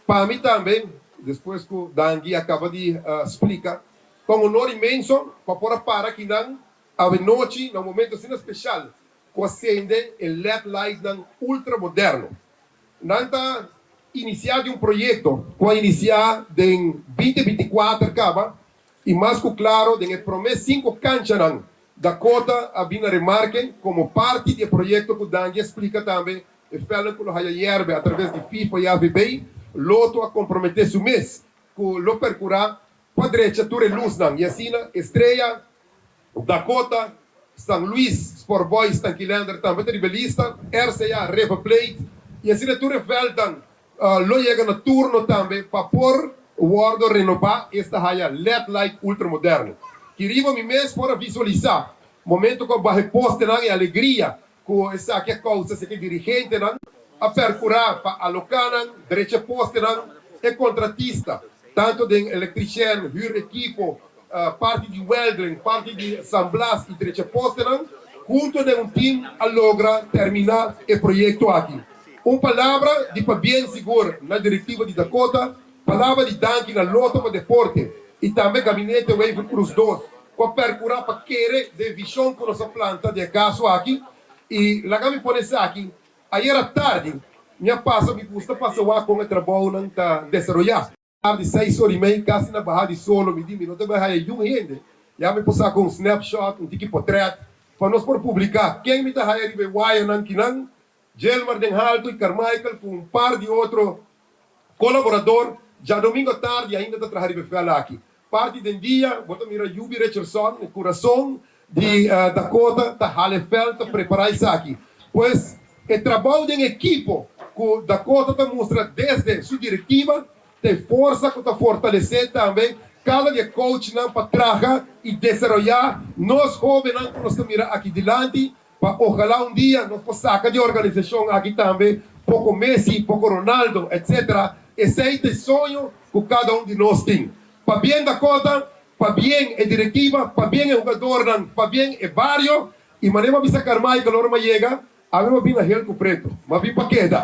Para mim também, depois que o Dangui acaba de explicar, com um honor imenso para parar aqui à noite, num momento assim especial, que acende o LED light ultra moderno. Nós iniciado um projeto que vai iniciar em 2024 acaba e mais que claro, tem promessa 5 canchas da cota a vir remarque como parte do projeto que o Dangui explica também, e fala que o Hayayerbe através de FIFA e AVB, loto a comprometer o mês, que lo percurar para a direita ture luz e assim estreia Dakota, São Luís, Sport Boys, Stanquilander, também ribelista, RCA, River Plate, e assim ture veldan, lo chega no turno também para pôr o guardo renovar esta raia LED light ultramoderno. Queria me mesmo para visualizar momento que vai reposte e alegria com essa que causa esse dirigente a percurar para alocar direita poste e contratista tanto de eletricien, huur equipo, parte de welding, parte de San Blas e direita poste junto de um time a logra terminar o projeto aqui. Uma palavra de para bem seguro na diretiva de Dakota, palavra de Dangui na luta para deporte e também gabinete Wave Cruz 2 para percurar para querer de visão com nossa planta de caso aqui e lá que me põe aqui ayer à tarde minha passa me custa passar lá com o trabalho não está desenvolvendo tarde 6h30 quase na barra de solo me diz minuto vai aí um rende já me passar com um snapshot tipo portrait para nós por publicar quem me está aí de wire não que não Gelmar Den Halto e Carmichael com par de outro colaborador já domingo à tarde ainda está trabalhando aqui parte do dia, vou mirar Yubi Richardson, o coração de Dakota, está Halefeld, está preparar isso aqui. Pois, o trabalho em equipe que Dakota está mostrando desde sua diretiva, tem força que está fortalecendo também, cada dia coach para trabalhar e desenvolver nós jovens que nós estamos mirando aqui diante, para ojalá dia nós possamos sacar de organização aqui também, pouco Messi, pouco Ronaldo, etc. Esse é o sonho que cada de nós tem. Para bem da cota, para bem a diretiva, para bem o jogador, para bem o barrio, e maneira bisa Carmichael, a hora chega, a mesma bina Helco Preto, mas bem para queda.